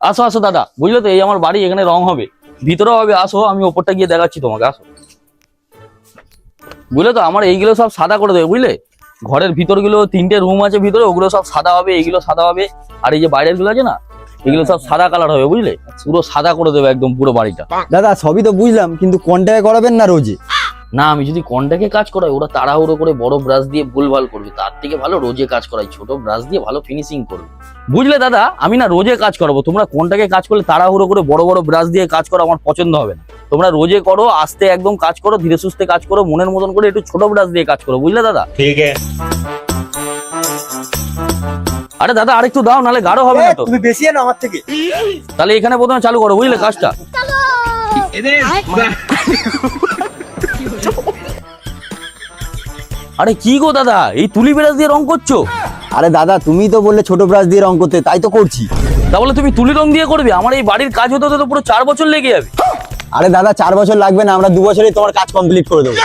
আসো আসো দাদা, বুঝলে তো এই আমার বাড়ি, এখানে রং হবে, ভিতরে হবে। আসো, আমি ওপরটা গিয়ে দেখাচ্ছি তোমাকে, আসো। বুঝলে তো আমার এইগুলো সব সাদা করে দেবে, বুঝলে? ঘরের ভিতর গুলো 3টে রুম আছে ভিতরে, ওগুলো সব সাদা হবে, এইগুলো সাদা হবে। আর এই যে বাইরের গুলো আছে না, এগুলো সব সাদা কালার হবে, বুঝলে? পুরো সাদা করে দেবে একদম পুরো বাড়িটা। দাদা সবই তো বুঝলাম, কিন্তু কন্ট্যাক্ট করাবেন না রোজে? না, আমি যদি কন্ট্রাক্টে কাজ করাই ওরা তাড়াহুড়ো করে বড় ব্রাশ দিয়ে ভুলভাল করবে, তার থেকে ভালো রোজে কাজ করাই, ছোট ব্রাশ দিয়ে ভালো ফিনিশিং করবে। বুঝলে দাদা, আমি না রোজে কাজ করাবো, তোমরা কন্ট্রাক্টে কাজ করলে তাড়াহুড়ো করে বড় বড় ব্রাশ দিয়ে কাজ করা আমার পছন্দ হবে না। তোমরা রোজে করো, আস্তে একদম কাজ করো, ধীরে সুস্থে কাজ করো, মনের মতন করে একটু ছোট ব্রাশ দিয়ে কাজ করো, বুঝলে দাদা? ठीक है। আরে দাদা আরেকটু দাও, নাহলে গাঢ় হবে না তো। তুমি বেশি না আমার থেকে। তাহলে এখানে প্রথমে চালু করো, বুঝলে কাজটা? আরে কি গো দাদা, এই তুলি ব্রাশ দিয়ে রং করছো? আরে দাদা তুমি তো বললে ছোট ব্রাশ দিয়ে রং করতে, তাই তো করছি। তাহলে তুমি তুলি রং দিয়ে করবে? আমার এই বাড়ির কাজ হতে হতে তো পুরো 4 বছর লেগে যাবে। আরে দাদা 4 বছর লাগবে না, আমরা 2 বছরেই তোমার কাজ কমপ্লিট করে দেবো।